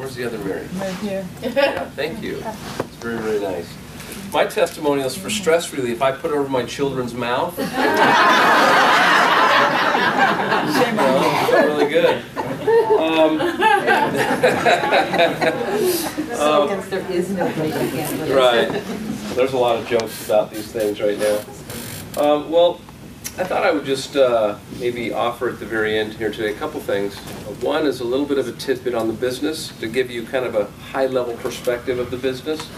Where's the other Mary? Right here. Yeah, thank you. It's very, very nice. My testimonials for stress relief, I put it over my children's mouth. Really good. There is no break again. Right. There's a lot of jokes about these things right now. Well, I thought I would just maybe offer at the very end here today a couple things. One is a little bit of a tidbit on the business to give you kind of a high-level perspective of the business,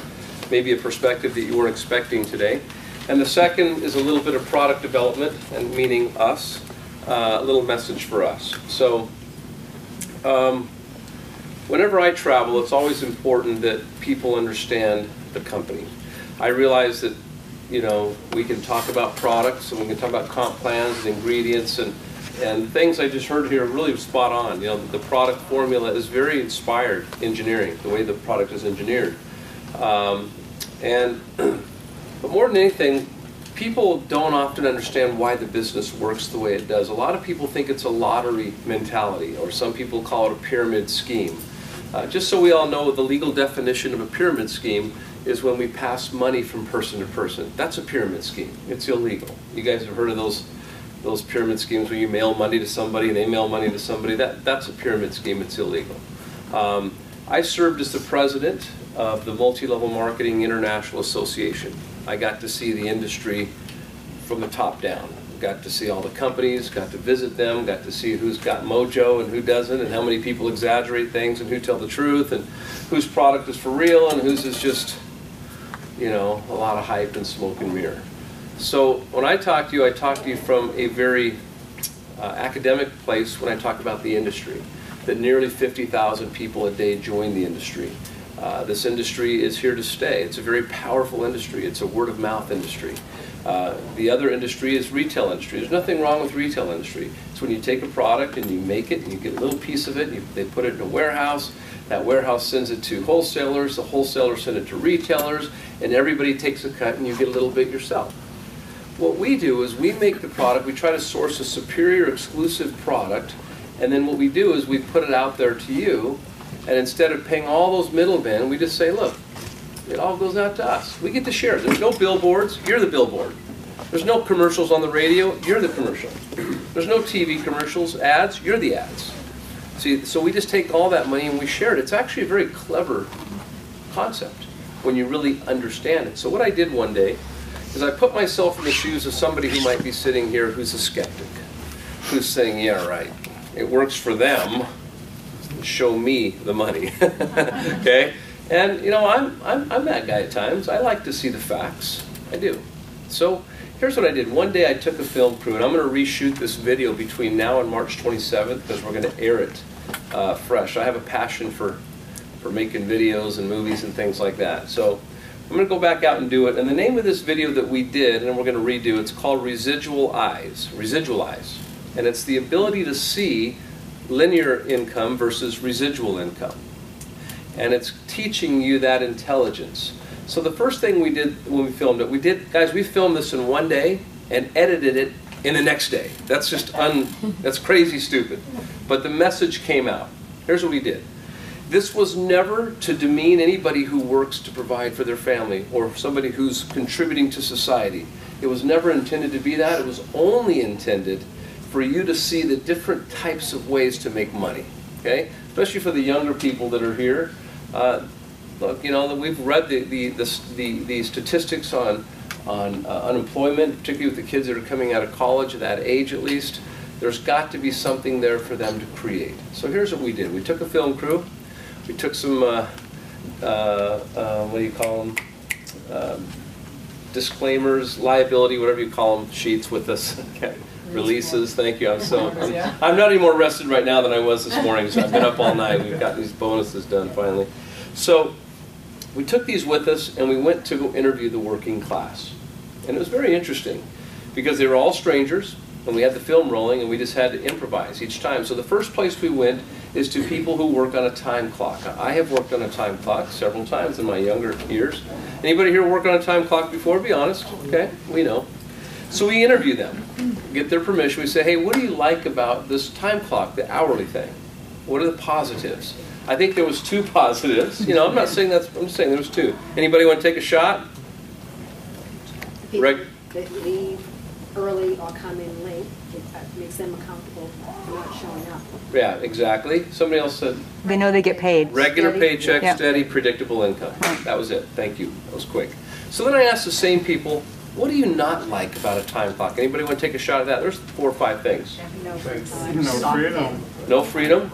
maybe a perspective that you weren't expecting today. And the second is a little bit of product development, and meaning us, a little message for us. So whenever I travel, it's always important that people understand the company. I realize that, you know, we can talk about products and we can talk about comp plans and ingredients and things I just heard here are really spot on. You know, the product formula is very inspired engineering, the way the product is engineered. But more than anything, people don't often understand why the business works the way it does. A lot of people think it's a lottery mentality, or some people call it a pyramid scheme. Just so we all know, the legal definition of a pyramid scheme is when we pass money from person to person. That's a pyramid scheme. It's illegal. You guys have heard of those pyramid schemes where you mail money to somebody and they mail money to somebody. That's a pyramid scheme. It's illegal. I served as the president of the Multi-Level Marketing International Association. I got to see the industry from the top down. Got to see all the companies, got to visit them, got to see who's got mojo and who doesn't, and how many people exaggerate things and who tell the truth, and whose product is for real and whose is just, you know, a lot of hype and smoke and mirror. So when I talk to you, I talk to you from a very academic place when I talk about the industry, that nearly 50,000 people a day join the industry. This industry is here to stay. It's a very powerful industry. It's a word-of-mouth industry. The other industry is retail industry. There's nothing wrong with retail industry. It's when you take a product and you make it and you get a little piece of it, and they put it in a warehouse. That warehouse sends it to wholesalers. The wholesalers send it to retailers, and everybody takes a cut and you get a little bit yourself. What we do is we make the product, we try to source a superior exclusive product, and then what we do is we put it out there to you, and instead of paying all those middlemen, we just say, look, it all goes out to us. We get to share. There's no billboards, you're the billboard. There's no commercials on the radio, you're the commercial. There's no TV commercials, ads, you're the ads. See, so we just take all that money and we share it. It's actually a very clever concept when you really understand it. So what I did one day is I put myself in the shoes of somebody who might be sitting here who's a skeptic, who's saying, yeah, right, it works for them, show me the money, okay? And you know, I'm that guy at times. I like to see the facts, I do. So here's what I did. One day I took a film crew, and I'm going to reshoot this video between now and March 27th because we're going to air it fresh. I have a passion for making videos and movies and things like that. So I'm going to go back out and do it. And the name of this video that we did, and we're going to redo, it's called Residual Eyes. Residual Eyes. And it's the ability to see linear income versus residual income. And it's teaching you that intelligence. So the first thing we did when we filmed it, we filmed this in one day and edited it in the next day. That's just that's crazy stupid. But the message came out. Here's what we did. This was never to demean anybody who works to provide for their family or somebody who's contributing to society. It was never intended to be that. It was only intended for you to see the different types of ways to make money. Okay? Especially for the younger people that are here. Look, you know, we've read the statistics on unemployment, particularly with the kids that are coming out of college at that age at least. There's got to be something there for them to create. So here's what we did. We took a film crew. We took some, what do you call them? Disclaimers, liability, whatever you call them, sheets with us. Okay. Releases, thank you. I'm not any more rested right now than I was this morning, so I've been up all night. We've got these bonuses done finally. So we took these with us and we went to go interview the working class. And it was very interesting because they were all strangers and we had the film rolling and we just had to improvise each time. So the first place we went is to people who work on a time clock. I have worked on a time clock several times in my younger years. Anybody here work on a time clock before? Be honest. Okay, we know. So we interview them, get their permission. We say, hey, what do you like about this time clock, the hourly thing? What are the positives? I think there was 2 positives. You know, I'm not saying that's, I'm just saying there was 2. Anybody want to take a shot? People that leave early or come in late, it makes them accountable for not showing up. Yeah, exactly. Somebody else said They know they get paid. regular Steady. paycheck, Yeah. steady, predictable income. That was it. Thank you. That was quick. So then I asked the same people, what do you not like about a time clock? Anybody want to take a shot at that? There's 4 or 5 things. No free No time. freedom. No freedom.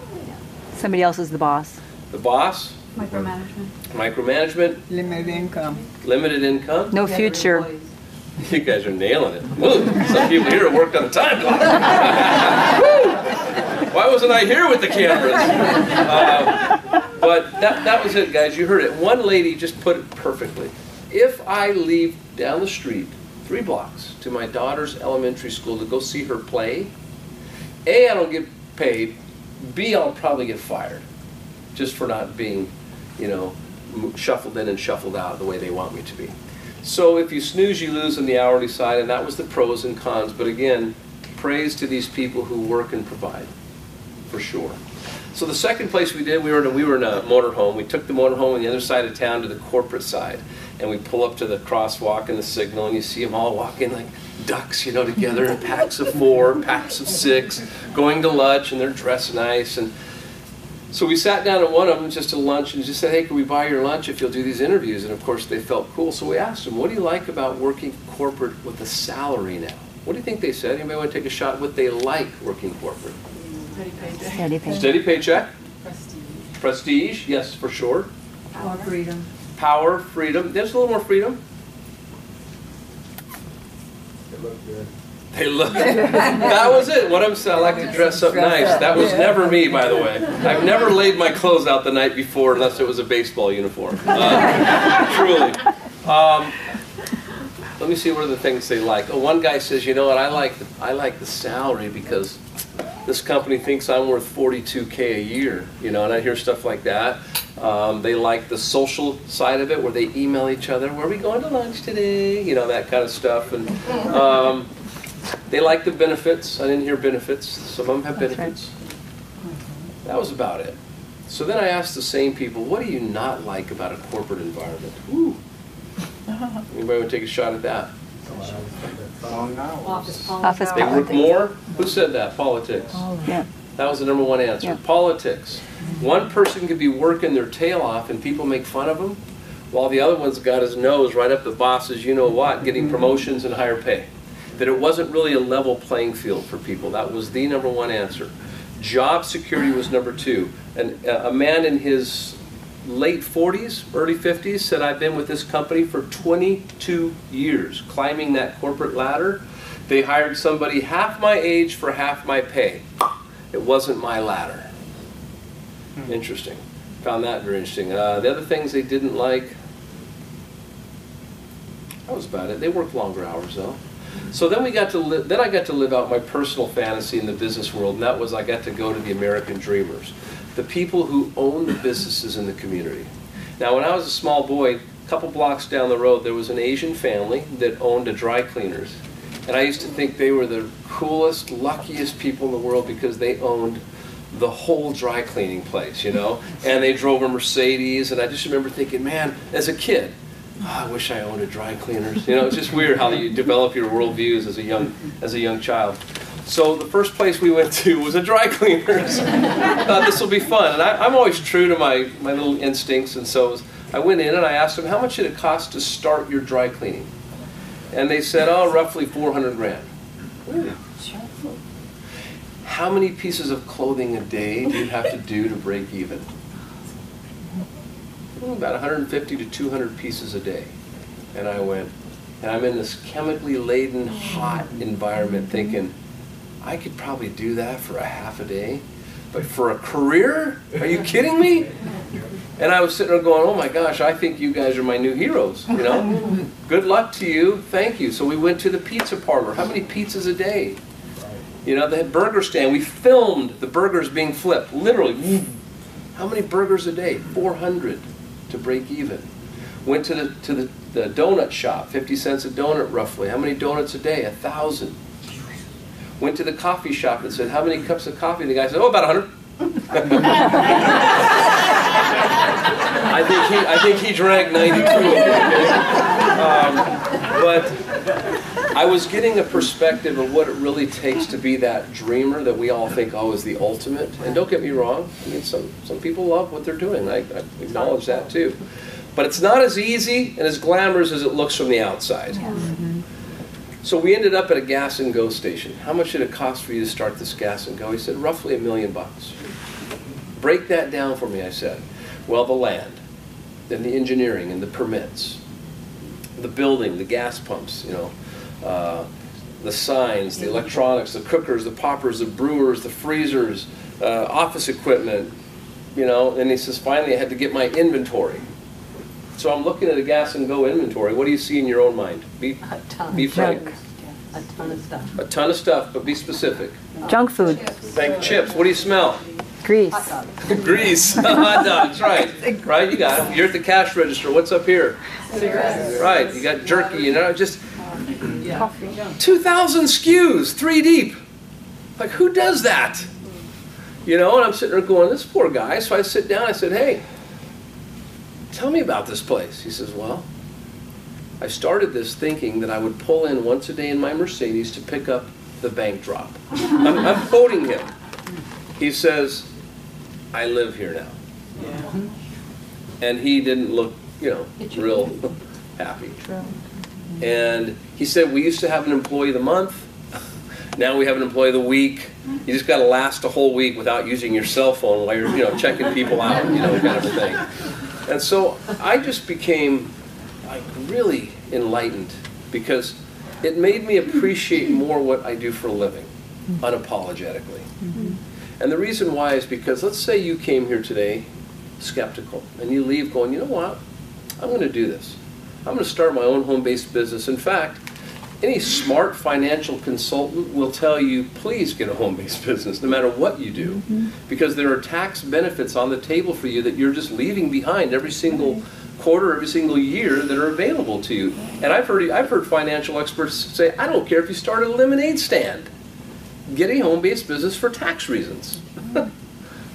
Somebody else is the boss. The boss. Micromanagement. Micromanagement. Limited income. Limited income. No future. You guys are nailing it. Woo. Some people here have worked on a time clock. Why wasn't I here with the cameras? But that was it, guys. You heard it. One lady just put it perfectly. If I leave down the street 3 blocks to my daughter's elementary school to go see her play, A, I don't get paid. B, I'll probably get fired just for not being, you know, shuffled in and shuffled out the way they want me to be. So if you snooze, you lose on the hourly side, and that was the pros and cons. But again, praise to these people who work and provide, for sure. So the second place we did, we were in a motorhome. We took the motorhome on the other side of town to the corporate side, and we pull up to the crosswalk and the signal, and you see them all walking like ducks, you know, together in packs of 4, packs of 6, going to lunch, and they're dressed nice. And so we sat down at one of them just to lunch and just said, hey, can we buy your lunch if you'll do these interviews? And of course they felt cool. So we asked them, what do you like about working corporate with a salary now? What do you think they said? Anybody want to take a shot? What they like working corporate? Steady paycheck. Steady pay. Steady paycheck. Prestige. Prestige, yes, for sure. Power, freedom. Power, freedom. There's a little more freedom. They look good. They look. That was it. What I'm saying, I like to dress up nice. That was never me, by the way. I've never laid my clothes out the night before unless it was a baseball uniform. Truly. Let me see what are the things they like. Oh, one guy says, you know what? I like the salary because this company thinks I'm worth $42K a year. You know, and I hear stuff like that. They like the social side of it, where they email each other, where are we going to lunch today? You know, that kind of stuff. And they like the benefits. I didn't hear benefits. Some of them have benefits. That was about it. So then I asked the same people, what do you not like about a corporate environment? Woo. Anybody want to take a shot at that? Office Office They work more? Who said that? Politics. Yeah. That was the number 1 answer. Yeah. Politics. One person could be working their tail off and people make fun of him, while the other one's got his nose right up the boss's you-know-what, getting promotions and higher pay. That it wasn't really a level playing field for people. That was the number 1 answer. Job security was number 2. And a man in his late 40s, early 50s said, I've been with this company for 22 years, climbing that corporate ladder. They hired somebody half my age for half my pay. It wasn't my ladder. Interesting. Found that very interesting. The other things they didn't like, that was about it. They worked longer hours though. So then I got to live out my personal fantasy in the business world, and that was I got to go to the American dreamers, the people who own the businesses in the community. Now, when I was a small boy, a couple blocks down the road, there was an Asian family that owned a dry cleaners, and I used to think they were the coolest, luckiest people in the world because they owned the whole dry cleaning place, you know, and they drove a Mercedes, and I just remember thinking, man, as a kid, oh, I wish I owned a dry cleaners. You know, it's just weird how you develop your worldviews as a young child. So the first place we went to was a dry cleaners. Thought this will be fun, and I'm always true to my little instincts, and so I went in and I asked them, how much did it cost to start your dry cleaning? And they said, oh, roughly 400 grand. Ooh. How many pieces of clothing a day do you have to do to break even? About 150 to 200 pieces a day. And I went, and I'm in this chemically laden, hot environment thinking, I could probably do that for a half a day, but for a career? Are you kidding me? And I was sitting there going, oh my gosh, I think you guys are my new heroes, you know? Good luck to you, thank you. So we went to the pizza parlor. How many pizzas a day? You know, they had burger stand. We filmed the burgers being flipped, literally. How many burgers a day? 400 to break even. Went to the donut shop, 50 cents a donut roughly. How many donuts a day? 1,000. Went to the coffee shop and said, how many cups of coffee? And the guy said, oh, about 100. I think he drank 92 of them. Okay? But I was getting a perspective of what it really takes to be that dreamer that we all think, oh, is the ultimate. And don't get me wrong, I mean, some people love what they're doing. I acknowledge that too. But it's not as easy and as glamorous as it looks from the outside. So we ended up at a gas and go station. How much did it cost for you to start this gas and go? He said, roughly $1 million. Break that down for me, I said. Well, the land, then the engineering and the permits, the building, the gas pumps, you know, the signs, the electronics, the cookers, the poppers, the brewers, the freezers, office equipment, you know. And he says, finally, I had to get my inventory. So I'm looking at a gas and go inventory. What do you see in your own mind? Be frank. A ton of stuff. A ton of stuff, but be specific. Junk food. Think chips. What do you smell? Grease. Grease. Hot dogs, right. Right, you got it. You're at the cash register. What's up here? Cigarettes. Right, you got jerky, you know, just 2,000 SKUs, 3 deep. Like, who does that? You know, and I'm sitting there going, this poor guy. So I sit down, I said, hey, tell me about this place. He says, well, I started this thinking that I would pull in once a day in my Mercedes to pick up the bank drop. I'm quoting him. He says, I live here now. Yeah. And he didn't look, you know, real happy. And he said, we used to have an employee of the month. Now we have an employee of the week. You just got to last a whole week without using your cell phone while you're, you know, checking people out, you know, kind of a thing. And so I just became like really enlightened because it made me appreciate more what I do for a living, unapologetically. And the reason why is because let's say you came here today skeptical and you leave going, you know what, I'm going to do this. I'm going to start my own home-based business. In fact, any smart financial consultant will tell you, please get a home-based business, no matter what you do, because there are tax benefits on the table for you that you're just leaving behind every single quarter, every single year that are available to you. And I've heard financial experts say, I don't care if you start a lemonade stand. Get a home-based business for tax reasons.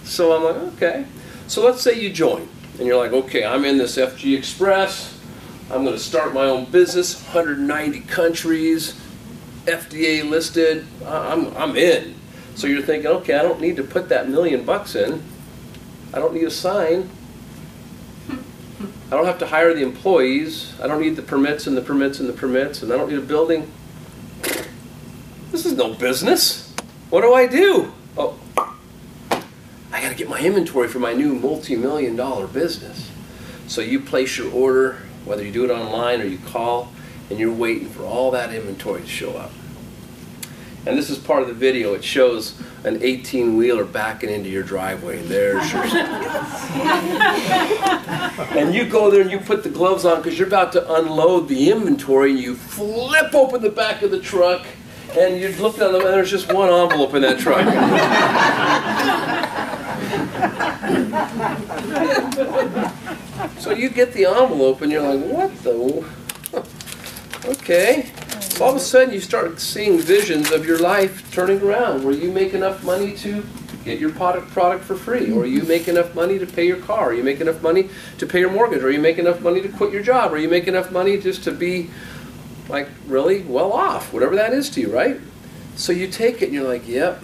So I'm like, okay. So let's say you join, and you're like, okay, I'm in this FG Express. I'm going to start my own business, 190 countries, FDA listed, I'm in. So you're thinking, okay, I don't need to put that $1 million in. I don't need a sign. I don't have to hire the employees. I don't need the permits and the permits and the permits, and I don't need a building. This is no business. What do I do? Oh, I got to get my inventory for my new multi-million-dollar business. So you place your order, whether you do it online or you call, and you're waiting for all that inventory to show up. And this is part of the video. It shows an 18-wheeler backing into your driveway. There's your stuff. And you go there and you put the gloves on because you're about to unload the inventory, and you flip open the back of the truck, and you're looking at them, and there's just one envelope in that truck. So you get the envelope and you're like, what the? Okay. So all of a sudden you start seeing visions of your life turning around where you make enough money to get your product for free, or you make enough money to pay your car, or you make enough money to pay your mortgage, or you make enough money to quit your job, or you make enough money just to be like really well off, whatever that is to you, right? So you take it and you're like, yep.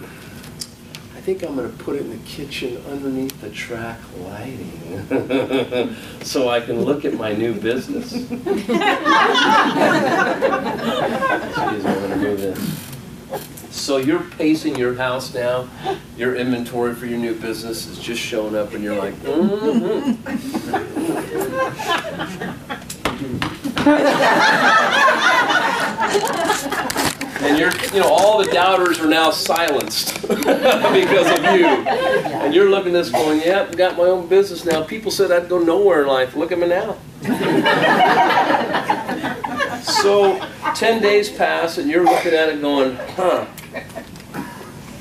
I think I'm going to put it in the kitchen underneath the track lighting so I can look at my new business. Excuse me, I'm going to move this. So you're pacing your house now. Your inventory for your new business is just showing up, and you're like, And you know, all the doubters are now silenced because of you. And you're looking at this going, yep, I've got my own business now. People said I'd go nowhere in life. Look at me now. So 10 days pass, and you're looking at it going, huh,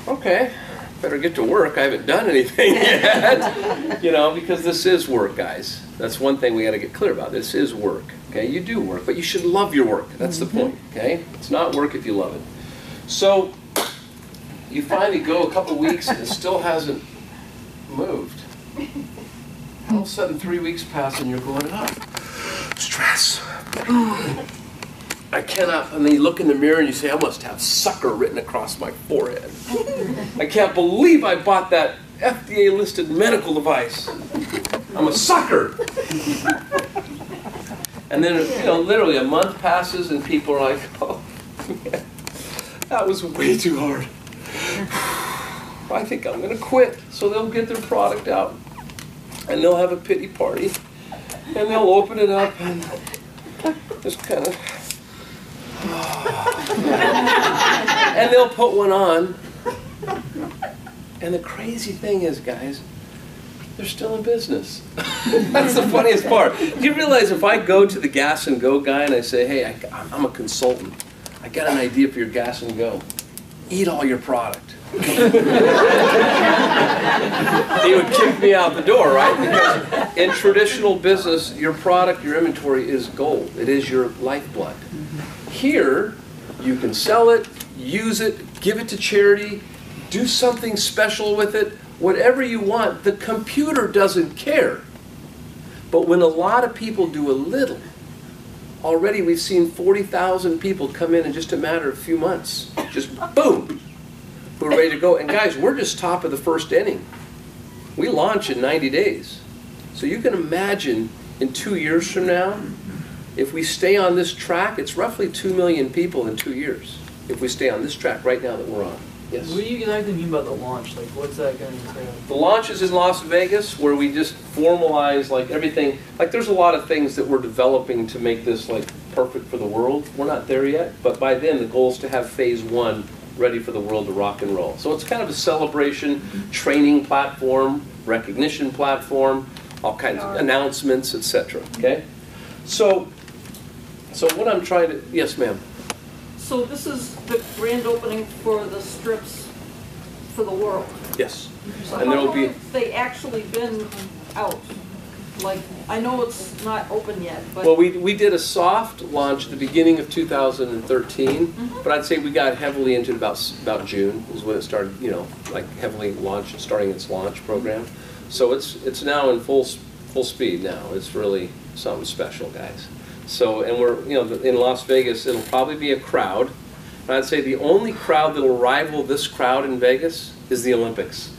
okay, better get to work. I haven't done anything yet. You know, because this is work, guys. That's one thing we got to get clear about. This is work. Okay, you do work, but you should love your work. That's the point. Okay, it's not work if you love it. So you finally go a couple weeks and it still hasn't moved. All of a sudden, 3 weeks pass and you're going, oh, stress. I cannot, and then you look in the mirror and you say, I must have sucker written across my forehead. I can't believe I bought that FDA listed medical device. I'm a sucker. And then, literally a month passes and people are like, oh, man, that was way too hard. I think I'm going to quit. So they'll get their product out and they'll have a pity party and they'll open it up and just kind of, and they'll put one on. And the crazy thing is, guys, they're still in business. That's the funniest part. You realize if I go to the Gas and Go guy and I say, hey, I'm a consultant. I got an idea for your Gas and Go. Eat all your product. He would kick me out the door, right? Because in traditional business, your product, your inventory is gold. It is your lifeblood. Here, you can sell it, use it, give it to charity, do something special with it, whatever you want. The computer doesn't care. But when a lot of people do a little, already we've seen 40,000 people come in just a matter of a few months. Just boom, who are ready to go. And guys, we're just top of the first inning. We launch in 90 days. So you can imagine in 2 years from now, if we stay on this track, it's roughly 2 million people in 2 years. If we stay on this track right now that we're on. Yes. What do you exactly mean by the launch? Like, what's that going to entail? The launch is in Las Vegas, where we just formalize like everything. Like, there's a lot of things that we're developing to make this like perfect for the world. We're not there yet, but by then the goal is to have phase 1 ready for the world to rock and roll. So it's kind of a celebration, training platform, recognition platform, all kinds of announcements, etc. Okay. So what I'm trying to, yes, ma'am. So this is the grand opening for the strips for the world. Yes. So And how there will long be. have they actually been out? Like, I know it's not open yet, but... Well, we did a soft launch at the beginning of 2013, but I'd say we got heavily into it about June is when it started, like heavily launched, starting its launch program. So it's now in full speed now. It's really something special, guys. So, and we're, in Las Vegas, it'll probably be a crowd. And I'd say the only crowd that'll rival this crowd in Vegas is the Olympics.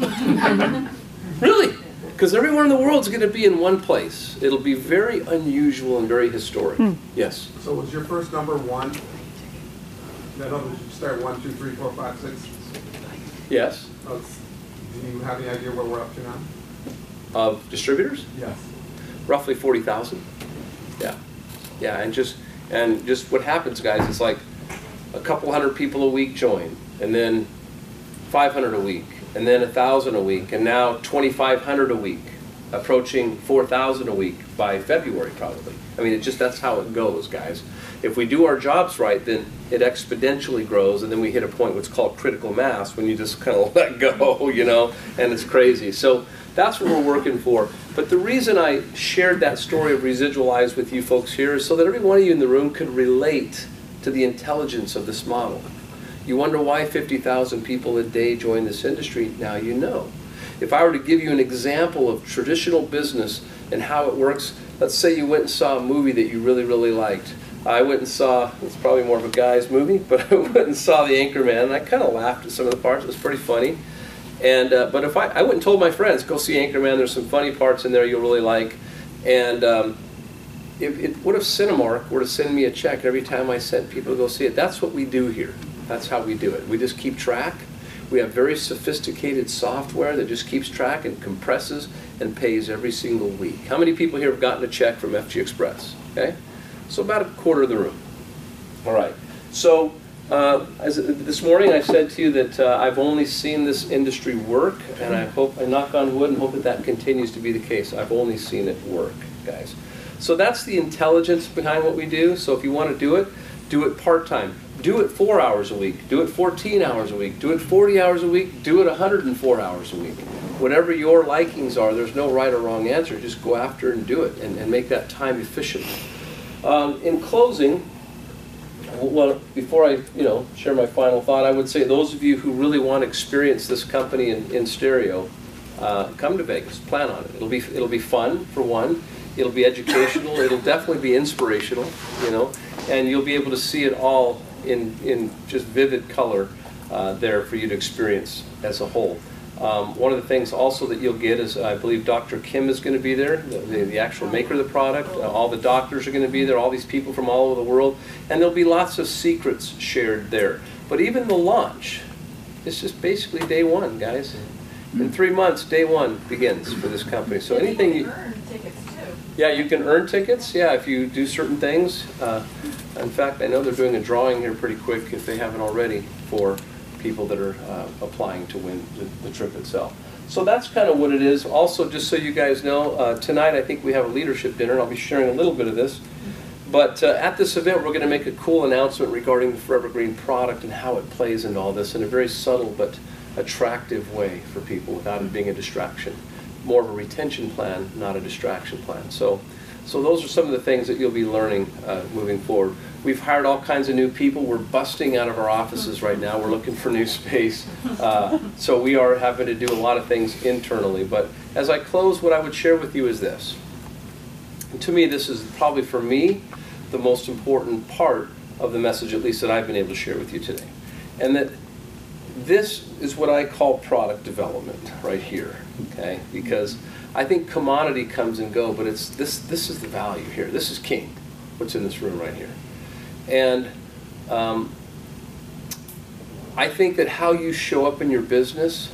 Really? Because everyone in the world's going to be in one place. It'll be very unusual and very historic. Yes? So was your first number 1? That other, you start 1, 2, 3, 4, 5, 6? Yes. Do you have any idea where we're up to now? Of distributors? Yes. Roughly 40,000. Yeah. Yeah, and just what happens, guys, is like a couple hundred people a week join, and then 500 a week, and then 1,000 a week, and now 2,500 a week, approaching 4,000 a week by February probably. I mean, that's how it goes, guys. If we do our jobs right, then it exponentially grows, and then we hit a point what's called critical mass when you just kind of let go, and it's crazy. So that's what we're working for. But the reason I shared that story of residual eyes with you folks here is so that every one of you in the room could relate to the intelligence of this model. You wonder why 50,000 people a day join this industry? Now you know. If I were to give you an example of traditional business and how it works, let's say you went and saw a movie that you really, really liked. I went and saw, it's probably more of a guy's movie, but I went and saw The Anchorman, and I kind of laughed at some of the parts. It was pretty funny. And but if I went and told my friends, go see Anchorman, there's some funny parts in there you'll really like. And what if Cinemark were to send me a check every time I sent people to go see it? That's what we do here. That's how we do it. We just keep track. We have very sophisticated software that just keeps track and compresses and pays every single week. How many people here have gotten a check from FGX Express? Okay, so about a quarter of the room. All right. So this morning I said to you that I've only seen this industry work, and I knock on wood and hope that continues to be the case. I've only seen it work, guys. So that's the intelligence behind what we do. So if you want to do it part-time. Do it 4 hours a week. Do it 14 hours a week. Do it 40 hours a week. Do it 104 hours a week. Whatever your likings are, there's no right or wrong answer. Just go after it and do it and make that time efficient. In closing, well, before I share my final thought, I would say those of you who really want to experience this company in stereo, come to Vegas. Plan on it. It'll be fun for one. It'll be educational. It'll definitely be inspirational, you know, and you'll be able to see it all in just vivid color there for you to experience as a whole. One of the things also that you'll get is, I believe Dr. Kim is going to be there, the actual maker of the product. All the doctors are going to be there, all these people from all over the world, and there'll be lots of secrets shared there. But even the launch, it's just basically day one, guys. In 3 months, day one begins for this company. So anything you earn tickets too. Yeah, you can earn tickets, yeah, if you do certain things. In fact, I know they're doing a drawing here pretty quick, if they haven't already, for people that are applying to win the trip itself. So that's kind of what it is. Also, just so you guys know, tonight I think we have a leadership dinner, and I'll be sharing a little bit of this. But at this event, we're going to make a cool announcement regarding the Forever Green product and how it plays into all this in a very subtle but attractive way for people without it being a distraction. More of a retention plan, not a distraction plan. So those are some of the things that you'll be learning moving forward. We've hired all kinds of new people. We're busting out of our offices right now. We're looking for new space. So we are having to do a lot of things internally. But as I close, what I would share with you is this. And to me, this is probably, for me, the most important part of the message, at least that I've been able to share with you today. And that this is what I call product development right here, okay? Because I think commodity comes and go, but it's this is the value here. This is king, what's in this room right here. And I think that how you show up in your business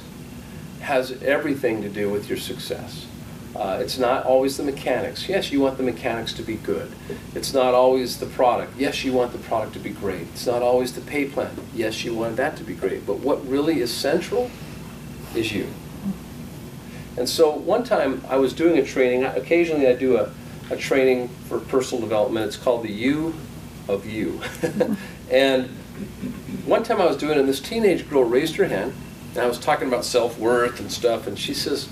has everything to do with your success. It's not always the mechanics. Yes, you want the mechanics to be good. It's not always the product. Yes, you want the product to be great. It's not always the pay plan. Yes, you want that to be great. But what really is central is you. And so one time I was doing a training. Occasionally I do a training for personal development. It's called the You of You. And one time I was doing it, and this teenage girl raised her hand, and I was talking about self-worth and stuff, and she says,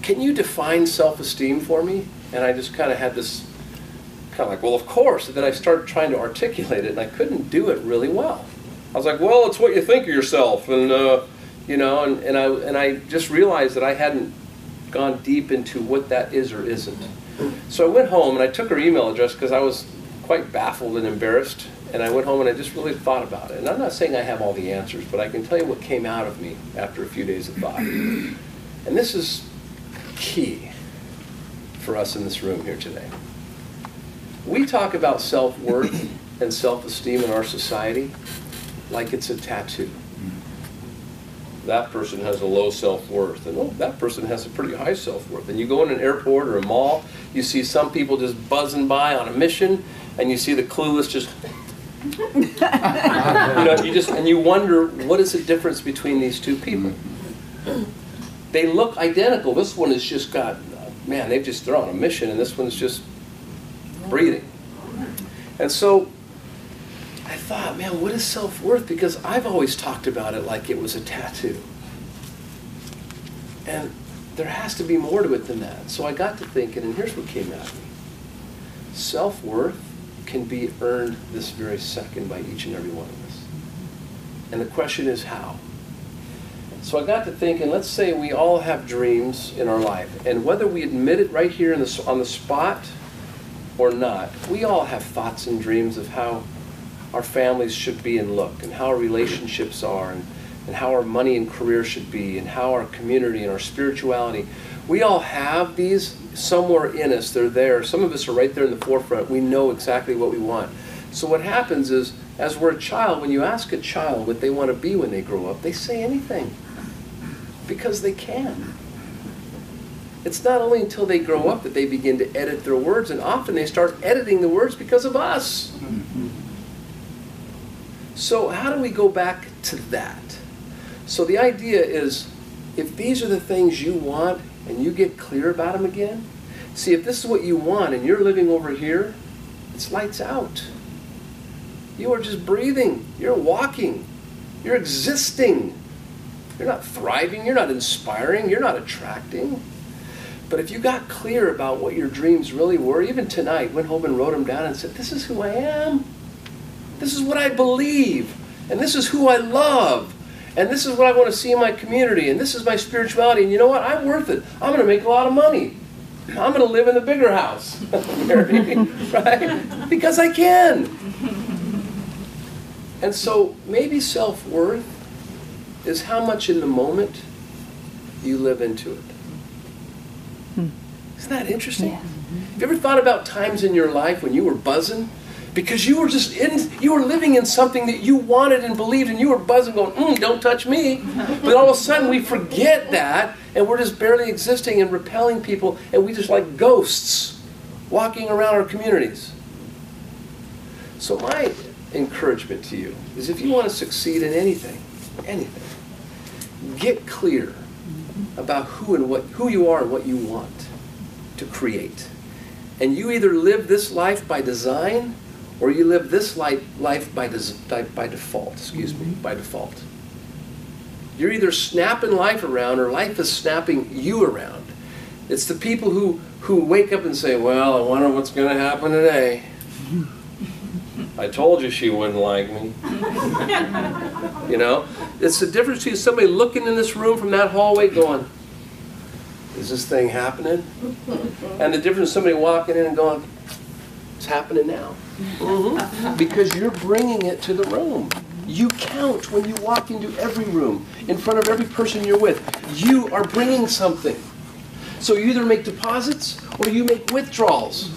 "Can you define self-esteem for me?" And I just kind of had this kind of like, well, of course. And then I started trying to articulate it, and I couldn't do it really well. I was like, well, it's what you think of yourself, and you know, and I just realized that I hadn't gone deep into what that is or isn't. So I went home and I took her email address because I was quite baffled and embarrassed. And I went home and I just really thought about it. And I'm not saying I have all the answers, but I can tell you what came out of me after a few days of thought. And this is key for us in this room here today. We talk about self-worth and self-esteem in our society like it's a tattoo. That person has a low self-worth, and oh, that person has a pretty high self-worth. And you go in an airport or a mall, you see some people just buzzing by on a mission, and you see the clueless just you know, and you wonder, what is the difference between these two people? They look identical. This one has just got, man, they're on a mission, and this one's just breathing. And so I thought, man, what is self-worth? Because I've always talked about it like it was a tattoo. And there has to be more to it than that. So I got to thinking, and here's what came out of me. Self-worth can be earned this very second by each and every one of us. And the question is how? So I got to thinking, let's say we all have dreams in our life, and whether we admit it right here on the spot or not, we all have thoughts and dreams of how our families should be and look, and how our relationships are, and how our money and career should be, and how our community and our spirituality. We all have these somewhere in us. They're there. Some of us are right there in the forefront. We know exactly what we want. So what happens is, as we're a child, when you ask a child what they want to be when they grow up, they say anything. Because they can. It's not only until they grow up that they begin to edit their words, and often they start editing the words because of us. So how do we go back to that? So the idea is, if these are the things you want and you get clear about them again, see, if this is what you want and you're living over here, it's lights out. You are just breathing. You're walking. You're existing. You're not thriving. You're not inspiring. You're not attracting. But if you got clear about what your dreams really were, even tonight, went home and wrote them down and said, this is who I am. This is what I believe. And this is who I love. And this is what I want to see in my community, and this is my spirituality, and you know what? I'm worth it. I'm going to make a lot of money. I'm going to live in the bigger house, Mary, right? Because I can. And so maybe self-worth is how much in the moment you live into it. Isn't that interesting? Yeah. Have you ever thought about times in your life when you were buzzing? Because you were you were living in something that you wanted and believed, and you were buzzing going, don't touch me. But all of a sudden we forget that, and we're just barely existing and repelling people, and we just like ghosts walking around our communities. So my encouragement to you is if you want to succeed in anything, get clear about who you are and what you want to create. And you either live this life by design, or you live this life by default, by default. You're either snapping life around, or life is snapping you around. It's the people who wake up and say, well, I wonder what's going to happen today. I told you she wouldn't like me. You know? It's the difference between somebody looking in this room from that hallway going, is this thing happening? And the difference is somebody walking in and going, it's happening now. Because you're bringing it to the room. You count when you walk into every room, in front of every person you're with. You are bringing something. So you either make deposits or you make withdrawals.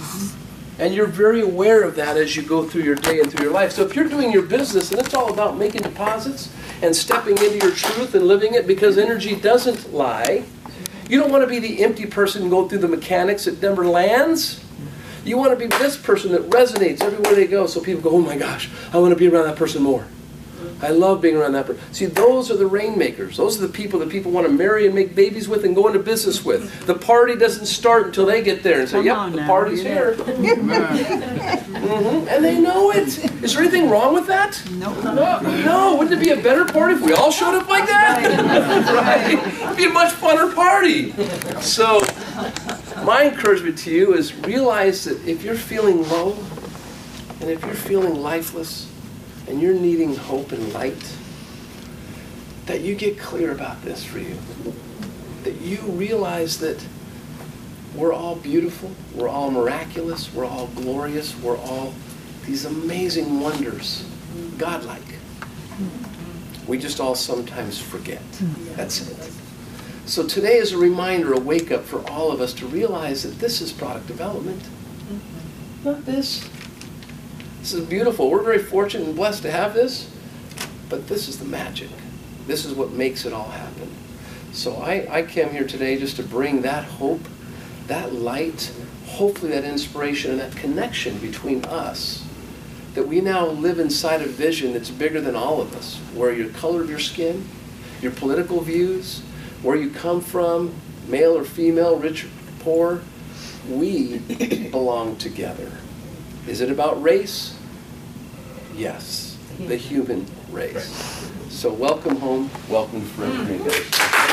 And you're very aware of that as you go through your day and through your life. So if you're doing your business and it's all about making deposits and stepping into your truth and living it, because energy doesn't lie, you don't want to be the empty person and go through the mechanics that never lands. You want to be this person that resonates everywhere they go, so people go, oh my gosh, I want to be around that person more. I love being around that person. See, those are the rainmakers. Those are the people that people want to marry and make babies with and go into business with. The party doesn't start until they get there and say, yep, the party's here. And they know it. Is there anything wrong with that? No. Wouldn't it be a better party if we all showed up like that? Right? It'd be a much funner party. So, my encouragement to you is realize that if you're feeling low, and if you're feeling lifeless, and you're needing hope and light, that you get clear about this for you. That you realize that we're all beautiful, we're all miraculous, we're all glorious, we're all these amazing wonders, godlike. We just all sometimes forget. That's it. So today is a reminder, a wake-up for all of us to realize that this is product development, not this. This is beautiful. We're very fortunate and blessed to have this, but this is the magic. This is what makes it all happen. So I came here today just to bring that hope, that light, hopefully that inspiration and that connection between us, that we now live inside a vision that's bigger than all of us, where your color of your skin, your political views, where you come from, male or female, rich or poor, we belong together. Is it about race? Yes, the human race. So welcome home, welcome to Forever Green Days.